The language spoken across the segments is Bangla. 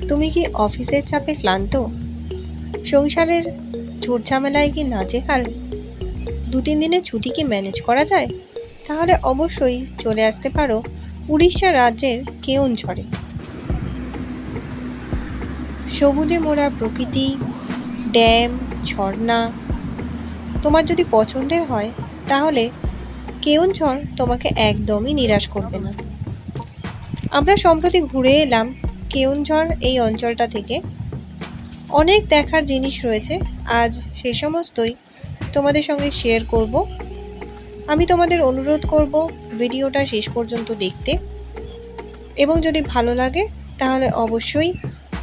তুমি কি অফিসের চাপে ক্লান্ত? সংসারের ঝামেলায় কি নাজেহাল? 2-3 দিনের ছুটি কি ম্যানেজ করা যায়? তাহলে অবশ্যই চলে আসতে পারো উড়িষ্যা রাজ্যের কেওনঝড়ে। সবুজে মোড়া প্রকৃতি, ড্যাম, ঝর্ণা তোমার যদি পছন্দের হয় তাহলে কেওনঝড় তোমাকে একদমই নিরাশ করবে না। আমরা সম্প্রতি ঘুরে এলাম কেওনঝড় এই অঞ্চলটা থেকে। অনেক দেখার জিনিস রয়েছে, আজ সে সমস্তই তোমাদের সঙ্গে শেয়ার করব। আমি তোমাদের অনুরোধ করব ভিডিওটা শেষ পর্যন্ত দেখতে, এবং যদি ভালো লাগে তাহলে অবশ্যই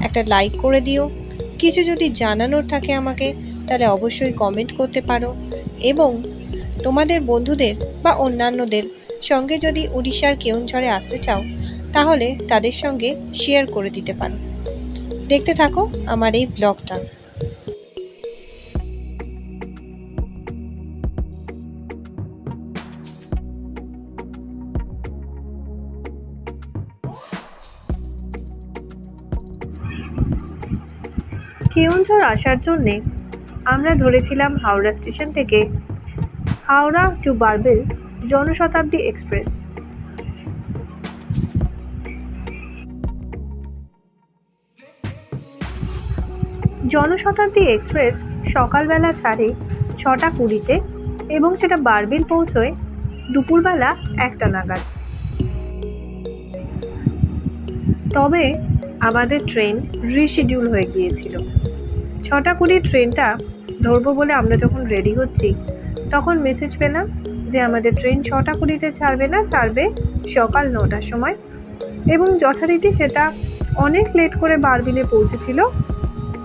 একটা লাইক করে দিও। কিছু যদি জানানোর থাকে আমাকে তাহলে অবশ্যই কমেন্ট করতে পারো, এবং তোমাদের বন্ধুদের বা অন্যান্যদের সঙ্গে যদি উড়িষ্যার কেওনঝড়ে আসতে চাও তাহলে তাদের সঙ্গে শেয়ার করে দিতে পারো। দেখতে থাকো আমার এই ব্লগটা। কেওনঝড় আসার জন্যে আমরা ধরেছিলাম হাওড়া স্টেশন থেকে Howrah to Barbil Janshatabdi Express. Janshatabdi Express সকালবেলা ছাড়ে 6টা 20-তে এবং সেটা বারবিল পৌঁছয় দুপুরবেলা 1টা নাগাদ। তবে আমাদের ট্রেন রিশিডিউল হয়ে গিয়েছিল। 6টা 20 ট্রেনটা ধরবো বলে আমরা যখন রেডি হচ্ছি তখন মেসেজ পেলাম যে আমাদের ট্রেন 6টা 20-তে ছাড়বে না, ছাড়বে সকাল 9টার সময়, এবং যথারীতি সেটা অনেক লেট করে বারবিলে পৌঁছেছিল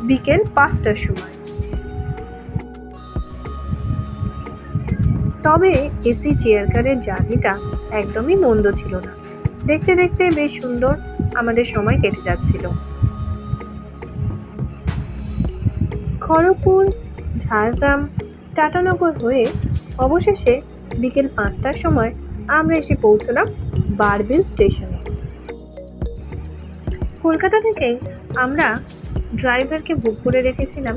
বিকেল 5টার সময়। তবে এসি চেয়ার কারের জার্নিটা একদমই মন্দ ছিল না। দেখতে দেখতে বেশ সুন্দর আমাদের সময় কেটে যাচ্ছিল। খড়গপুর, ঝাড়গ্রাম, টাটানগর হয়ে অবশেষে বিকেল 5টার সময় আমরা এসে পৌঁছলাম বারবিল স্টেশনে। কলকাতা থেকে আমরা ড্রাইভারকে বুক করে রেখেছিলাম।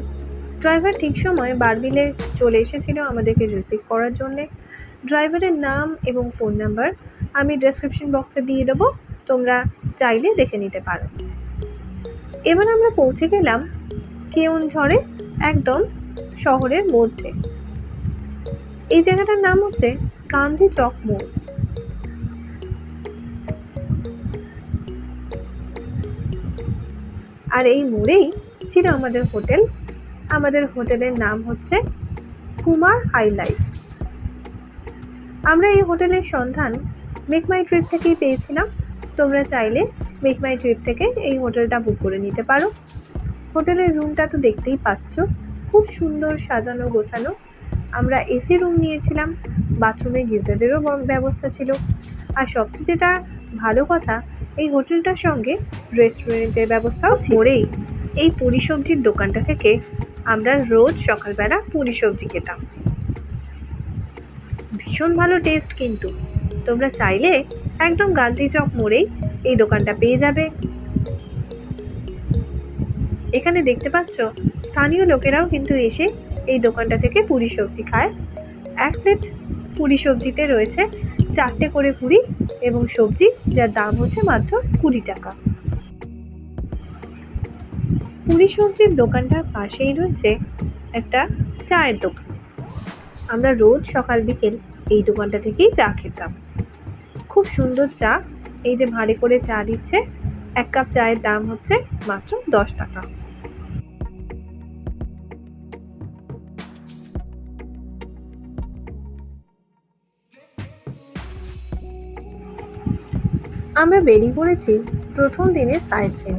ড্রাইভার ঠিক সময় বারবিলে চলে এসেছিল আমাদেরকে রিসিভ করার জন্যে। ড্রাইভারের নাম এবং ফোন নাম্বার আমি ডেসক্রিপশন বক্সে দিয়ে দেবো, তোমরা চাইলে দেখে নিতে পারো। এবার আমরা পৌঁছে গেলাম কেওনঝড়ে, একদম শহরের মধ্যে। এই জায়গাটার নাম হচ্ছে গান্ধী চক মোড়। আর এই মোড়েই ছিল আমাদের হোটেল। আমাদের হোটেলের নাম হচ্ছে কুমার হাইলাইট। আমরা এই হোটেলের সন্ধান মেক মাই ট্রিপ থেকেই পেয়েছিলাম। তোমরা চাইলে মেক মাই ট্রিপ থেকে এই হোটেলটা বুক করে নিতে পারো। হোটেলের রুমটা তো দেখতেই পাচ্ছ, খুব সুন্দর সাজানো গোছানো। আমরা এসি রুম নিয়েছিলাম, বাথরুমে গিজারেরও ব্যবস্থা ছিল। আর সবচেয়ে যেটা ভালো কথা, এই হোটেলটার সঙ্গে রেস্টুরেন্টের ব্যবস্থাও করেই এই পুরি সবজির দোকানটা থেকে আমরা রোজ সকালবেলা পুরি সবজি খেতাম। ভীষণ ভালো টেস্ট, কিন্তু তোমরা চাইলে একদম গান্ধী চক মোড়েই এই দোকানটা পেয়ে যাবে। এখানে দেখতে পাচ্ছ স্থানীয় লোকেরাও কিন্তু এসে এই দোকানটা থেকে পুরি সবজি খায়। 1 প্লেট পুরি সবজিতে রয়েছে 4টে করে পুরি এবং সবজি, যার দাম হচ্ছে মাত্র 20 টাকা। পুরি সবজির দোকানটার পাশেই রয়েছে একটা চায়ের দোকান। আমরা রোজ সকাল বিকেল এই দোকানটা থেকেই চা খেতাম। খুব সুন্দর চা, এই যে ভারী করে চা দিচ্ছে। 1 কাপ চায়ের দাম হচ্ছে মাত্র 10 টাকা। আমরা বেরিয়ে পড়েছি প্রথম দিনের সাইট সিইং।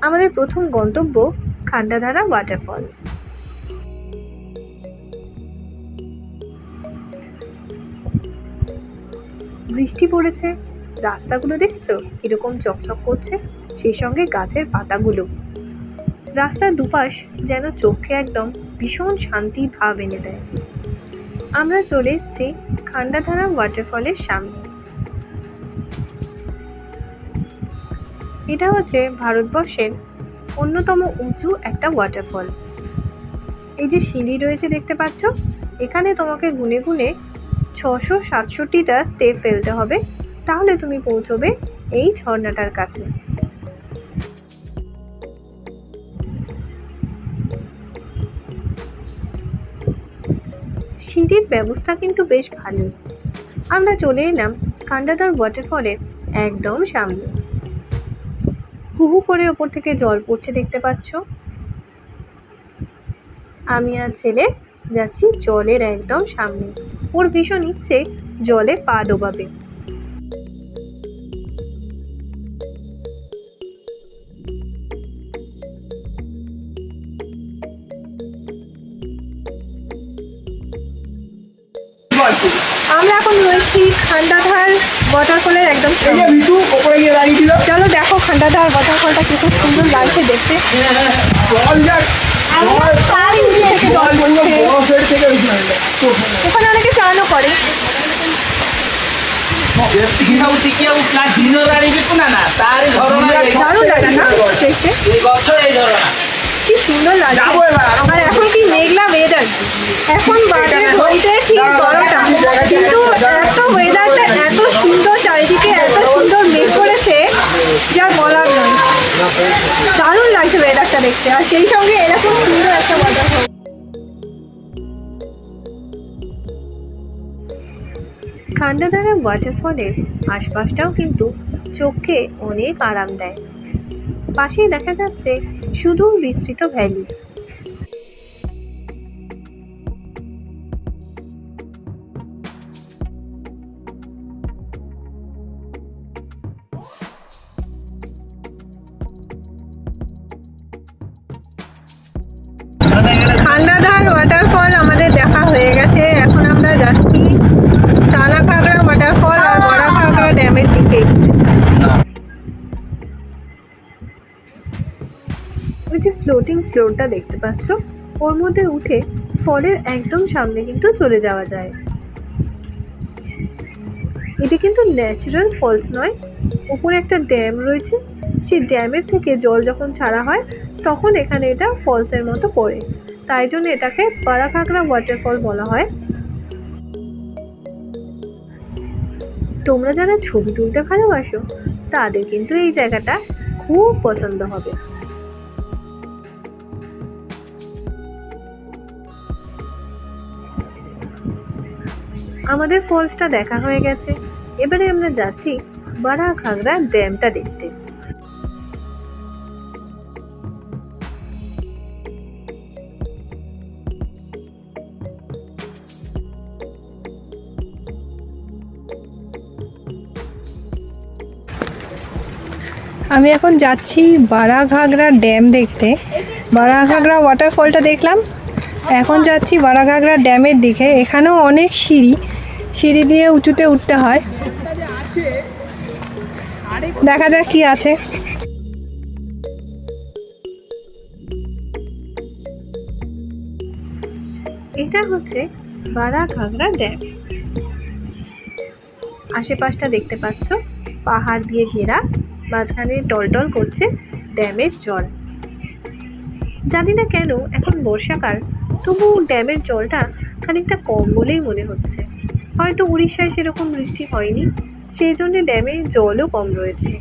আমাদের প্রথম গন্তব্য খান্ডাধারা ওয়াটারফল। বৃষ্টি পড়েছে, রাস্তাগুলো দেখছো কিরকম চকচক করছে, সেই সঙ্গে গাছের পাতাগুলো। রাস্তার দুপাশ যেন চোখে একদম ভীষণ শান্তি ভাব এনে দেয়। আমরা চলে এসেছি খান্ডাধারা ওয়াটারফলের সামনে। এটা হচ্ছে ভারতবর্ষের অন্যতম উঁচু একটা ওয়াটারফল। এই যে সিঁড়ি রয়েছে দেখতে পাচ্ছ, এখানে তোমাকে গুনে গুনে 667টা স্টেপ ফেলতে হবে, তাহলে তুমি পৌঁছবে এই ঝর্ণাটার কাছে। সিঁড়ির ব্যবস্থা কিন্তু বেশ ভালো। আমরা চলে এলাম খান্ডাধার ওয়াটারফলের একদম সামনে। হুহু করে ওপর থেকে জল পড়ছে দেখতে পাচ্ছ। আমি আর ছেলে যাচ্ছি জলের একদম সামনে। ওর ভীষণ ইচ্ছে জলে পা ডোবাবে। আমরা এখন রয়েছি খান্ডাধার ওয়াটারফলের একদম সামনে। চলো দেখো খান্ডাধার ওয়াটারফলটা কি খুব সুন্দর লাগছে দেখতে। ওখানে অনেকে চানও করে। দারুণ লাগে না দেখতে, কি সুন্দর লাগে। আর এখন কি মেঘলা ওয়েদার, এখন বাজে ঘড়িতে ঠিক 12টা, কিন্তু এত ওয়েদারটা এত সুন্দর, চারিদিকে এত সুন্দর মেঘ করেছে যা বলার নয়। দারুণ লাগছে ওয়েদারটা দেখতে, আর সেই সঙ্গে এরকম সুন্দর একটা ওয়াটারফল। খান্ডাধারা ওয়াটারফলের আশপাশটাও কিন্তু চোখকে অনেক আরাম দেয়। পাশেই দেখা যাচ্ছে শুধু বিস্তৃত ভ্যালি। খান্ডাধার ওয়াটারফল আমাদের দেখা হয়ে গেছে। এখন আমরা যাচ্ছি সালাকাগড়া ওয়াটারফল আর বড়াঘাগড়া ড্যামের দিকে। ওই যে ফ্লোটিং ফ্লোরটা দেখতে পাচ্ছ, ওর মধ্যে উঠে ফলের একদম সামনে কিন্তু চলে যাওয়া যায়। এটা কিন্তু ন্যাচারাল ফলস নয়, উপরে একটা ড্যাম রয়েছে। সেই ড্যামের থেকে জল যখন ছাড়া হয় তখন এখানে এটা ফলসের মতো পড়ে, তাই জন্য এটাকে বড়াঘাগড়া ওয়াটারফল বলা হয়। তোমরা যারা ছবি তুলতে ভালোবাসো তাদের কিন্তু এই জায়গাটা খুব পছন্দ হবে। আমাদের ফলসটা দেখা হয়ে গেছে, এবারে আমরা যাচ্ছি বড়াঘাগড়া ড্যামটা দেখতে। আমি এখন যাচ্ছি বড়াঘাগড়া ড্যাম দেখতে। বড়াঘাগড়া ওয়াটারফলটা দেখলাম, এখন যাচ্ছি বড়াঘাগড়া ড্যামের দিকে। এখানেও অনেক সিঁড়ি দিয়ে উঁচুতে উঠতে হয়, দেখা যাক কি আছে। এটা হচ্ছে বড়াঘাগড়া ড্যাম। আশেপাশটা দেখতে পাচ্ছ পাহাড় দিয়ে ঘেরা, মাঝখানে টলটল করছে ড্যামের জল। জানি না কেন এখন বর্ষাকাল, তবু ড্যামের জলটা খানিকটা কম বলেই মনে হচ্ছে। হয়তো উড়িষ্যায় সেরকম বৃষ্টি হয়নি, সেই জন্য ড্যামে জলও কম রয়েছে।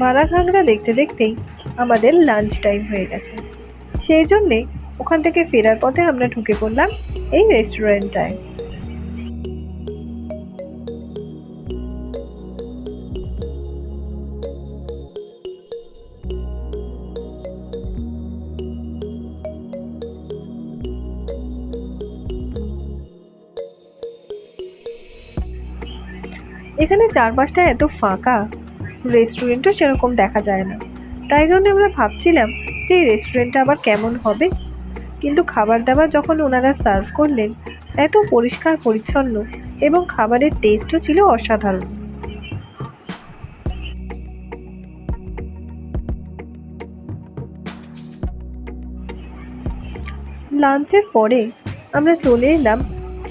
বড়াঘাগড়া দেখতে দেখতেই আমাদের লাঞ্চ টাইম হয়ে গেছে, সেই জন্যে ওখান থেকে ফেরার পথে আমরা ঢুকে পড়লাম এই রেস্টুরেন্টটায়। এখানে চারপাশটা এত ফাঁকা, রেস্টুরেন্টও সেরকম দেখা যায় না, তাই জন্য আমরা ভাবছিলাম যে এই রেস্টুরেন্টটা আবার কেমন হবে। কিন্তু খাবার দাবার যখন ওনারা সার্ভ করলেন এত পরিষ্কার পরিচ্ছন্ন এবং খাবারের টেস্টও ছিল অসাধারণ। লাঞ্চের পরে আমরা চলে এলাম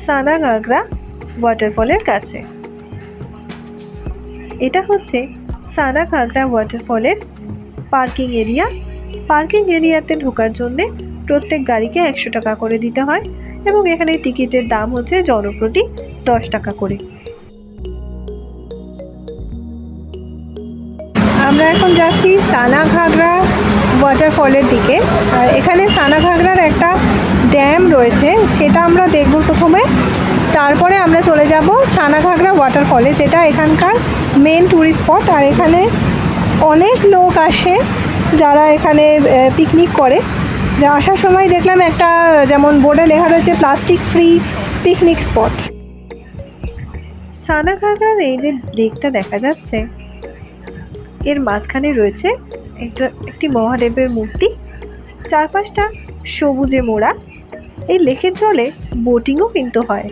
সানাঘাগরা ওয়াটারফলের কাছে। এটা হচ্ছে সানাঘাগরা ওয়াটারফলের পার্কিং এরিয়া। পার্কিং এরিয়াতে ঢোকার জন্যে প্রত্যেক গাড়িকে 100 টাকা করে দিতে হয় এবং এখানে টিকিটের দাম হচ্ছে জনপ্রতি 10 টাকা করে। আমরা এখন যাচ্ছি সানাঘাগরা ওয়াটারফলের দিকে। আর এখানে সানাঘাগরার একটা ড্যাম রয়েছে, সেটা আমরা দেখব প্রথমে। তারপরে আমরা চলে যাব সানাঘাগরা ওয়াটারফলে, যেটা এখানকার মেন ট্যুরিস্ট স্পট। আর এখানে অনেক লোক আসে যারা এখানে পিকনিক করে। যা আসার সময় দেখলাম একটা যেমন বোর্ডে লেখা রয়েছে প্লাস্টিক ফ্রি পিকনিক স্পট। সানাঘাগরার এই যে লেকটা দেখা যাচ্ছে, এর মাঝখানে রয়েছে একটি মহাদেবের মূর্তি, চারপাশটা সবুজে মোড়া। এই লেকের জলে বোটিংও কিন্তু হয়।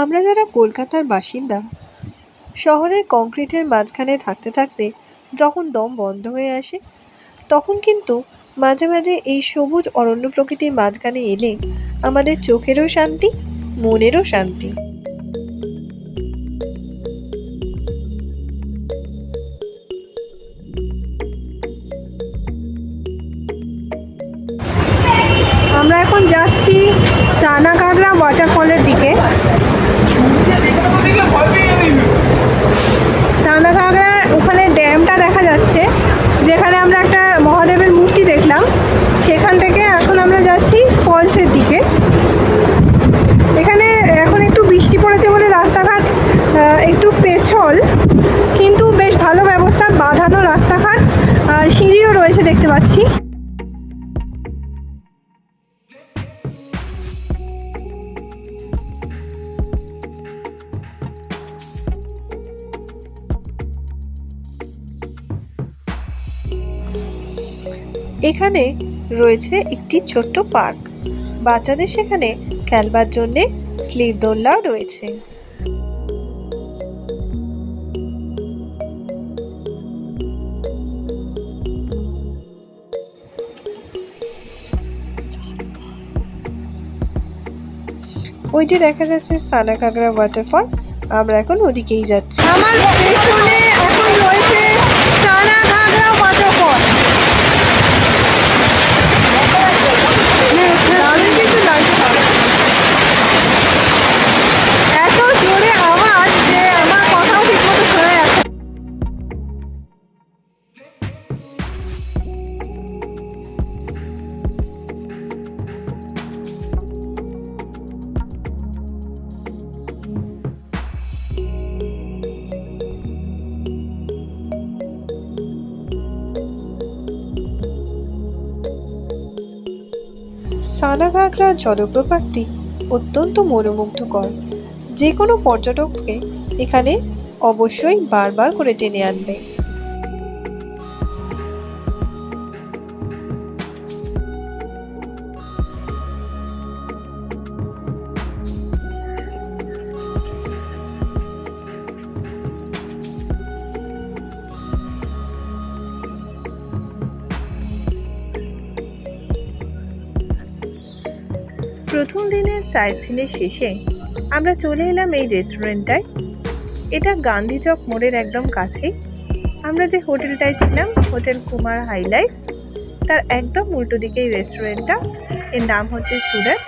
আমরা যারা কলকাতার বাসিন্দা, শহরের কংক্রিটের মাঝখানে থাকতে থাকতে যখন দম বন্ধ হয়ে আসে, তখন কিন্তু মাঝে মাঝে এই সবুজ অরণ্য প্রকৃতির মাঝখানে এলে আমাদের চোখেরও শান্তি, মনেরও শান্তি। আমরা এখন যাচ্ছি সানাঘাগরা ওয়াটারফলের দিকে। সানাঘাগরা ওখানে ড্যামটা দেখা যাচ্ছে, যেখানে আমরা একটা মহাদেবের মূর্তি দেখলাম। সেখান থেকে এখন আমরা যাচ্ছি ফলসের দিকে। এখানে এখন একটু বৃষ্টি পড়েছে বলে রাস্তাঘাট একটু পেছল, কিন্তু বেশ ভালো ব্যবস্থা, বাঁধানো রাস্তাঘাট আর সিঁড়িও রয়েছে দেখতে পাচ্ছি। এখানে রয়েছে একটি ছোট্ট পার্ক, বাচ্চাদের সেখানে খেলবার জন্য স্লিপ দোলনাও রয়েছে। ওই যে দেখা যাচ্ছে সানাঘাগরা ওয়াটারফল, আমরা এখন ওদিকেই যাচ্ছি। আমার পেছনে এখন রয়েছে সানাঘাগরা ওয়াটারফল। এত জোরে আওয়াজ যে আমার কথাও ঠিকমতো শোনা যাচ্ছে। সানাঘাগরা জলপ্রপাতটি অত্যন্ত মনোমুগ্ধকর, যে কোনো পর্যটককে এখানে অবশ্যই বারবার করে টেনে আনবে। প্রথম দিনের সাইট সিনের শেষে আমরা চলে এলাম এই রেস্টুরেন্টটায়। এটা গান্ধী চক মোড়ের একদম কাছে। আমরা যে হোটেলটায় ছিলাম, হোটেল কুমার হাইলাইফ, তার একদম উল্টো দিকে এই রেস্টুরেন্টটা। এর নাম হচ্ছে সুরাজ।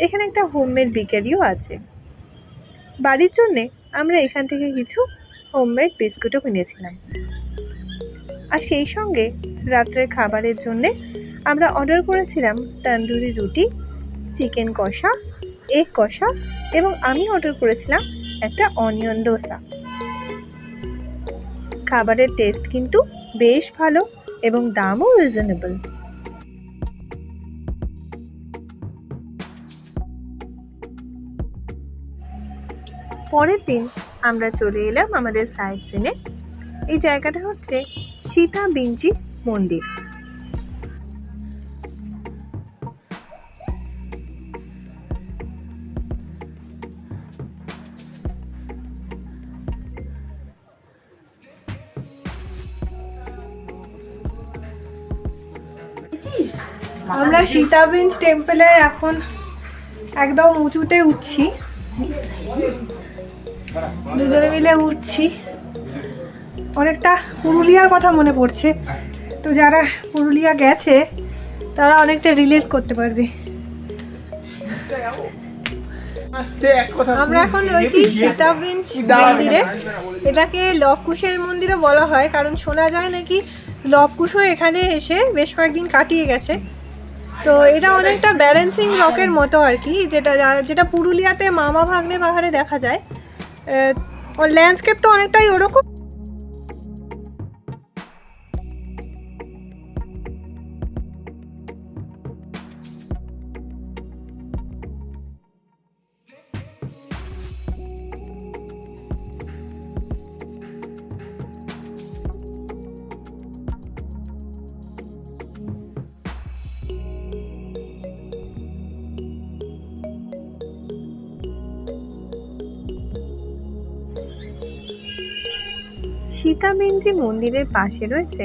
এখানে একটা হোমমেড বেকারিও আছে। বাড়ির জন্যে আমরা এখান থেকে কিছু হোমমেড বিস্কুটও কিনেছিলাম। আর সেই সঙ্গে রাত্রের খাবারের জন্যে আমরা অর্ডার করেছিলাম তন্দুরি রুটি, চিকেন কষা, এগ কষা এবং আমি অর্ডার করেছিলাম একটা অনিয়ন দোসা। খাবারের টেস্ট কিন্তু বেশ ভালো এবং দামও রিজনেবল। পরের দিন আমরা চলে এলাম আমাদের সাইট সিনে। এই জায়গাটা হচ্ছে সীতা বিঞ্চি মন্দির। আমরা সীতাবিঞ্জ টেম্পলে এখন একদম উঁচুতে উঠছি, দুজনে মিলে উঠছি। অনেকটা পুরুলিয়ার কথা মনে পড়ছে, তো যারা পুরুলিয়া গেছে তারা অনেকটা রিলেট করতে পারবে। আমরা এখন রয়েছি সীতাবিঞ্জ মন্দিরে। এটাকে লবকুশের মন্দিরও বলা হয়, কারণ শোনা যায় নাকি লবকুশও এখানে এসে বেশ কয়েকদিন কাটিয়ে গেছে। তো এটা অনেকটা ব্যালেন্সিং রকের মতো আর কি, যেটা পুরুলিয়াতে মামা ভাগ্নে পাহাড়ে দেখা যায়। ল্যান্ডস্কেপ তো অনেকটাই ওরকম। সীতাবিঞ্জি মন্দিরের পাশে রয়েছে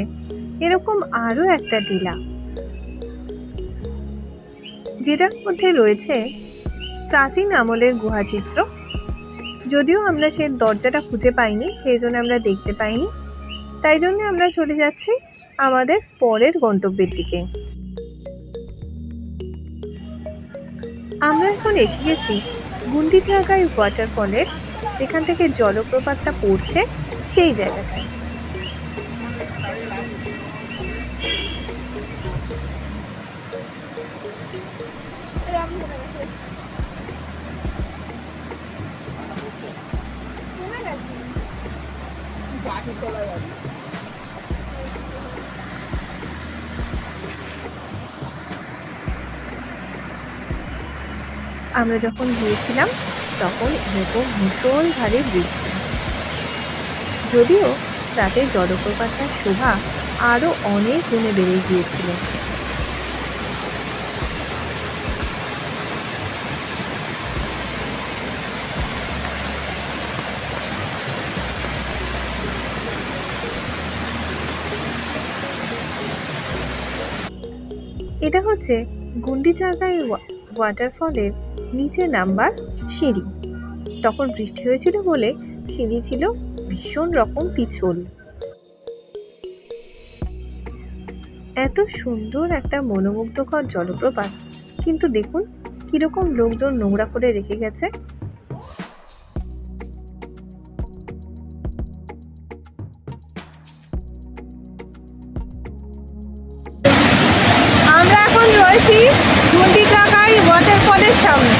এরকম আরো একটা টিলা, যেটার মধ্যে রয়েছে প্রাচীন আমলের গুহাচিত্র। যদিও আমরা সেই দরজাটা খুঁজে পাইনি, সেই জন্য আমরা দেখতে পাইনি, তাই জন্য আমরা চলে যাচ্ছি আমাদের পরের গন্তব্যের দিকে। আমরা এখন এসে গেছি গুন্ডিচাগাই ওয়াটারফলের, যেখান থেকে জলপ্রপাতটা পড়ছে সেই জায়গাটায়। আমরা যখন গিয়েছিলাম তখন এরকম ভীষণ ভারী বৃষ্টি, যদিও তাতে জলপ্রপাতের শোভা আরো অনেক গুণে বেড়ে গিয়েছিল। এটা হচ্ছে গুন্ডিচাগাই ওয়াটারফলের নিচে নামবার সিঁড়ি। তখন বৃষ্টি হয়েছিল বলে সিঁড়ি ছিল ভীষণ রকম পিছল। এত সুন্দর একটা মনোমুগ্ধকর জলপ্রপাত, কিন্তু দেখুন কিরকম লোকজন নোংরা করে রেখে গেছে। আমরা এখন রয়েছি গুন্ডিচাগাই ওয়াটারফলের সামনে।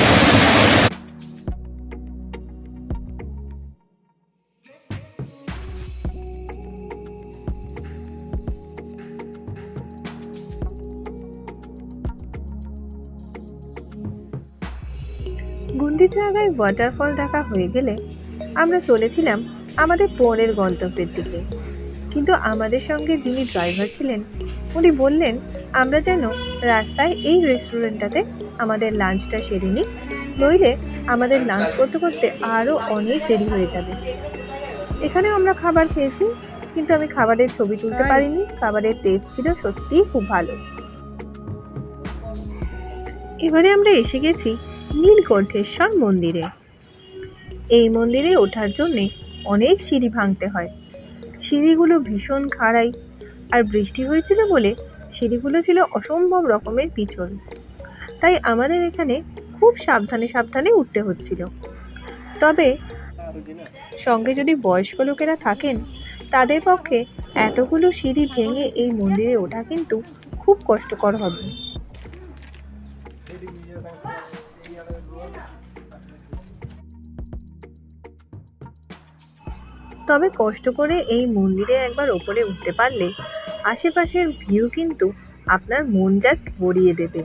গুন্ডিচাগাই ওয়াটারফল দেখা হয়ে গেলে আমরা চলেছিলাম আমাদের পরের গন্তব্যের দিকে, কিন্তু আমাদের সঙ্গে যিনি ড্রাইভার ছিলেন উনি বললেন আমরা যেন রাস্তায় এই রেস্টুরেন্টটাতে আমাদের লাঞ্চটা সেরে নিই, নইলে আমাদের লাঞ্চ করতে করতে আরও অনেক দেরি হয়ে যাবে। এখানেও আমরা খাবার খেয়েছি, কিন্তু আমি খাবারের ছবি তুলতে পারিনি। খাবারের টেস্ট ছিল সত্যিই খুব ভালো। এবারে আমরা এসে গেছি নীলকণ্ঠেশ্বর মন্দিরে। এই মন্দিরে ওঠার জন্যে অনেক সিঁড়ি ভাঙতে হয়। সিঁড়িগুলো ভীষণ খাড়াই, আর বৃষ্টি হয়েছিল বলে সিঁড়িগুলো ছিল অসম্ভব রকমের পিছল, তাই আমাদের এখানে খুব সাবধানে সাবধানে উঠতে হচ্ছিল। তবে সঙ্গে যদি বয়স্ক লোকেরা থাকেন তাদের পক্ষে এতগুলো সিঁড়ি ভেঙে এই মন্দিরে ওঠা কিন্তু খুব কষ্টকর হবে। তবে কষ্ট করে এই মন্দিরে একবার ওপরে উঠতে পারলে আশেপাশের ভিউ কিন্তু আপনার মন জাস্ট ভরিয়ে দেবে।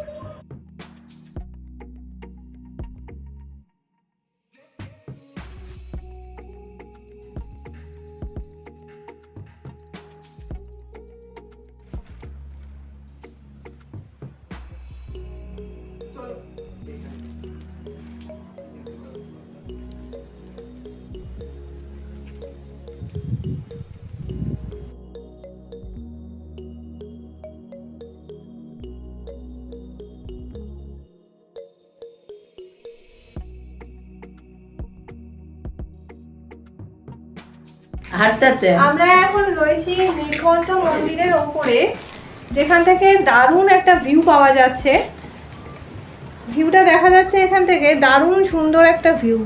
হাঁটতে আমরা এখন রয়েছি নীলকণ্ঠ মন্দিরের ওপরে, যেখান থেকে দারুণ একটা ভিউ পাওয়া যাচ্ছে। ভিউটা দেখা যাচ্ছে এখান থেকে, দারুণ সুন্দর একটা ভিউ।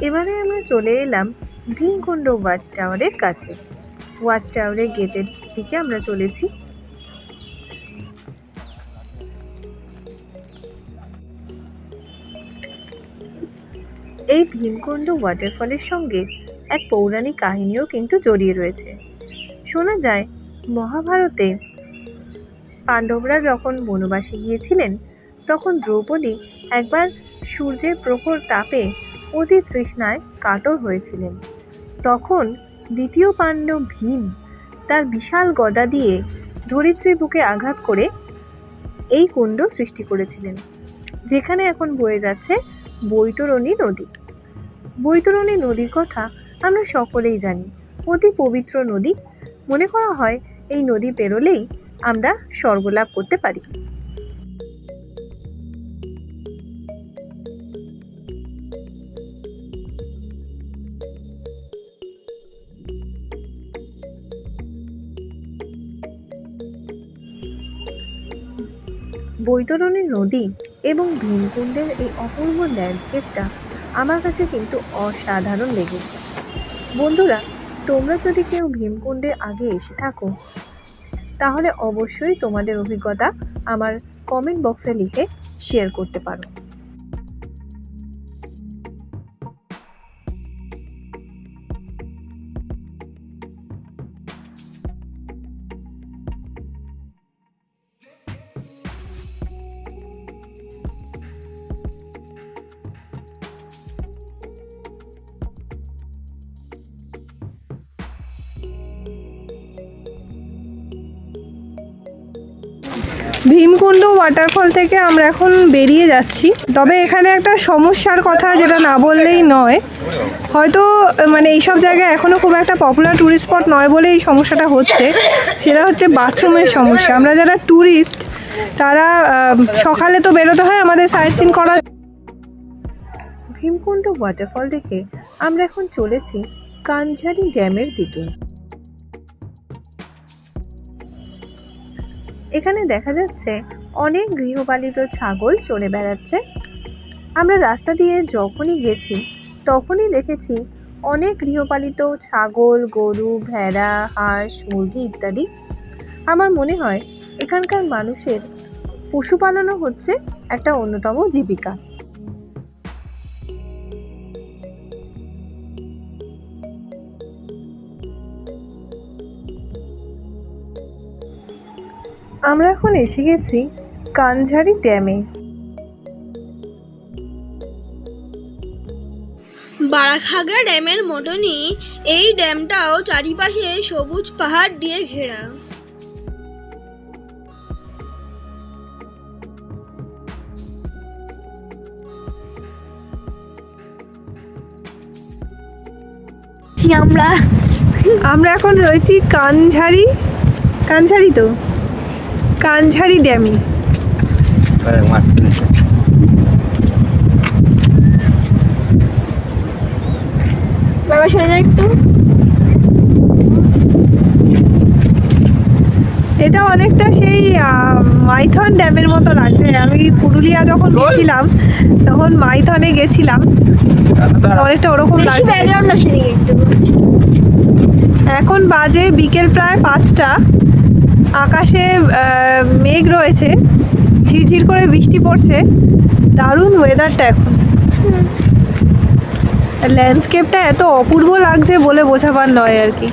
এবারে আমরা চলে এলাম ভীমকুণ্ড ওয়াচ টাওয়ারের কাছে। ওয়াচ টাওয়ারের গেটের দিকে আমরা চলেছি। এই ভীমকুণ্ড ওয়াটারফলের সঙ্গে এক পৌরাণিক কাহিনীও কিন্তু জড়িয়ে রয়েছে। শোনা যায় মহাভারতে পাণ্ডবরা যখন বনবাসে গিয়েছিলেন, তখন দ্রৌপদী একবার সূর্যের প্রখর তাপে অতি তৃষ্ণায় কাতর হয়েছিলেন। তখন দ্বিতীয় পাণ্ডব ভীম তার বিশাল গদা দিয়ে ধরিত্রীর বুকে আঘাত করে এই কুণ্ড সৃষ্টি করেছিলেন, যেখানে এখন বয়ে যাচ্ছে বৈতরণী নদী। বৈতরণী নদীর কথা আমরা সকলেই জানি, অতি পবিত্র নদী। মনে করা হয় এই নদী পেরোলেই আমরা স্বর্গলাভ করতে পারি। বৈতরণী নদী এবং ভীমকুণ্ডের এই অপূর্ব ল্যান্ডস্কেপটা আমার কাছে কিন্তু অসাধারণ লেগেছে। বন্ধুরা, তোমরা যদি কেউ ভীমকুণ্ডে আগে এসে থাকো, তাহলে অবশ্যই তোমাদের অভিজ্ঞতা আমার কমেন্ট বক্সে লিখে শেয়ার করতে পারো। ভীমকুণ্ড ওয়াটারফল থেকে আমরা এখন বেরিয়ে যাচ্ছি। তবে এখানে একটা সমস্যার কথা যেটা না বললেই নয়, হয়তো মানে এইসব জায়গায় এখনও খুব একটা পপুলার ট্যুরিস্ট স্পট নয় বলে এই সমস্যাটা হচ্ছে, সেটা হচ্ছে বাথরুমের সমস্যা। আমরা যারা ট্যুরিস্ট তারা সকালে তো বেরোতে হয় আমাদের সাইট সিন করার। ভীমকুণ্ড ওয়াটারফল দেখে আমরা এখন চলেছি কানঝারি ড্যামের দিকে। এখানে দেখা যাচ্ছে অনেক গৃহপালিত ছাগল চড়ে বেড়াচ্ছে। আমরা রাস্তা দিয়ে যখনই গেছি তখনই দেখেছি অনেক গৃহপালিত ছাগল, গরু, ভেড়া, হাঁস, মুরগি ইত্যাদি। আমার মনে হয় এখানকার মানুষের পশুপালনও হচ্ছে একটা অন্যতম জীবিকা। আমরা এখন এসে গেছি কানঝারি ড্যামে। বারাখাগড়া ড্যামের মতনই এই ড্যামটাও চারিপাশে সবুজ পাহাড় দিয়ে ঘেরা। আমরা এখন রয়েছি কানঝারি ড্যামে। বাবা শোনা যায় একটু। এটা অনেকটা সেই মাইথন ড্যামের মতো লাগছে। আমি পুরুলিয়া যখন গেছিলাম তখন মাইথনে গেছিলাম, অনেকটা ওরকম লাগছে। এখন বাজে বিকেল প্রায় 5টা। আকাশে মেঘ রয়েছে, ঝিরঝির করে বৃষ্টি পড়ছে। দারুণ ওয়েদারটা এখন। ল্যান্ডস্কেপটা এত অপূর্ব লাগছে বলে বোঝাবার নয় আর কি।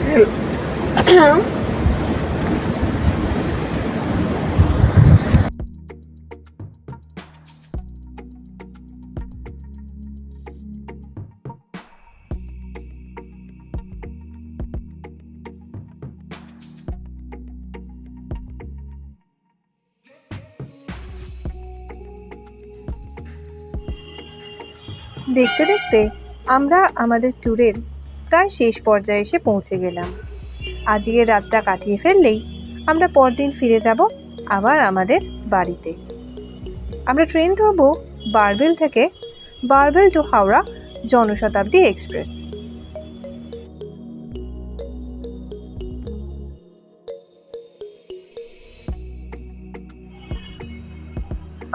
দেখতে দেখতে আমরা আমাদের ট্যুরের প্রায় শেষ পর্যায়ে এসে পৌঁছে গেলাম। আজকের রাতটা কাটিয়ে ফেললেই আমরা পরদিন ফিরে যাব আবার আমাদের বাড়িতে। আমরা ট্রেন ধরবো বারবেল থেকে, বারবেল টু হাওড়া জনশতাব্দী এক্সপ্রেস।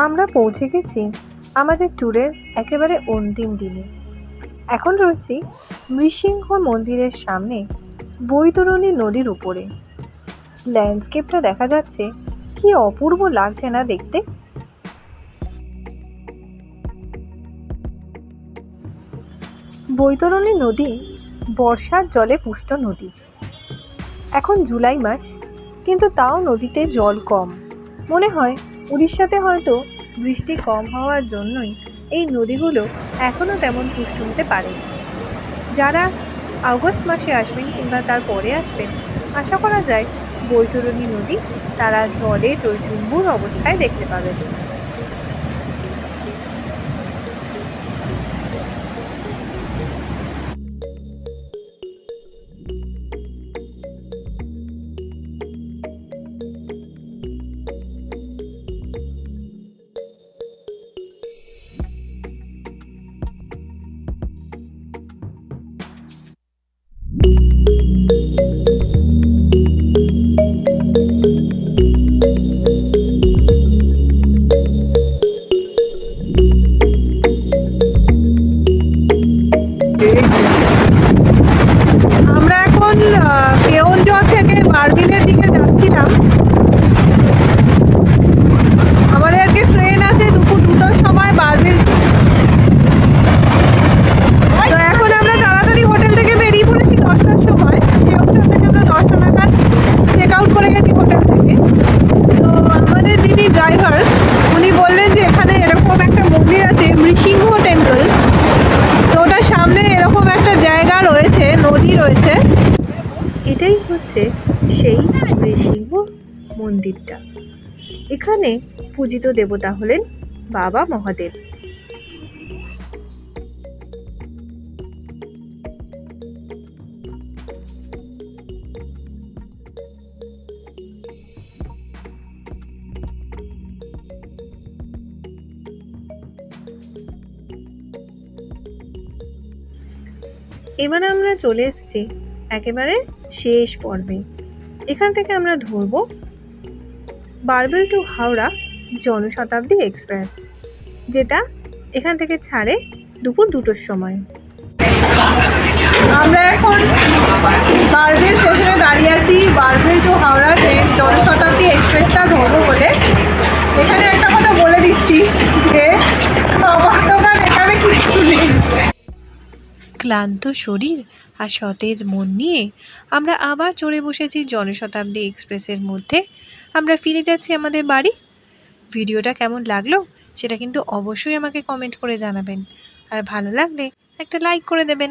আমরা পৌঁছে গেছি আমাদের ট্যুরের একেবারে অন্তিম দিনে। এখন রয়েছি নৃসিংহ মন্দিরের সামনে বৈতরণী নদীর উপরে। ল্যান্ডস্কেপটা দেখা যাচ্ছে, কি অপূর্ব লাগছে না দেখতে। বৈতরণী নদী বর্ষার জলে পুষ্ট নদী। এখন জুলাই মাস, কিন্তু তাও নদীতে জল কম। মনে হয় উড়িষ্যাতে হয়তো বৃষ্টি কম হওয়ার জন্যই এই নদীগুলো এখনও তেমন পুষ্ট হতে পারেনি। যারা আগস্ট মাসে আসবেন কিংবা তার পরে আসবেন, আশা করা যায় বৈতরণী নদী তারা জলে টইটুম্বুর অবস্থায় দেখতে পাবেন। আমরা এখন কেওনঝড় থেকে বারবিলের দিকে যাচ্ছিলাম। আমাদের আজকে ট্রেন আছে দুপুর 2টার সময় বারবিল। তো এখন আমরা তাড়াতাড়ি হোটেল থেকে বেরিয়ে পড়েছি 10টার সময়। কেওনঝড় থেকে আমরা 10টা নাগাদ চেক আউট করে গেছি হোটেল থেকে। তো আমাদের যিনি ড্রাইভার উনি বললেন যে এখানে এরকম একটা মন্দির আছে, নৃসিংহ টেম্পল। তো ওটার সামনে এরকম একটা জায়গা রয়েছে, নদী রয়েছে। এটাই হচ্ছে সেই নৃসিংহ মন্দিরটা। এখানে পূজিত দেবতা হলেন বাবা মহাদেব। এবার আমরা চলে এসেছি একেবারে শেষ পর্বে। এখান থেকে আমরা ধরবো বারবেল টু হাওড়া জনশতাব্দী এক্সপ্রেস, যেটা এখান থেকে ছাড়ে দুপুর 2টোর সময়। আমরা এখন বারবেল স্টেশনে দাঁড়িয়ে আছি বারবেল টু হাওড়া ট্রেন জনশতাব্দী এক্সপ্রেসটা ধরবো বলে। এখানে একটা কথা বলে দিচ্ছি যে আমার দোকান এখানে কিছু নেই। ক্লান্ত শরীর আর সতেজ মন নিয়ে আমরা আবার চড়ে বসেছি জনশতাব্দী এক্সপ্রেসের মধ্যে। আমরা ফিরে যাচ্ছি আমাদের বাড়ি। ভিডিওটা কেমন লাগলো সেটা কিন্তু অবশ্যই আমাকে কমেন্ট করে জানাবেন, আর ভালো লাগলে একটা লাইক করে দেবেন।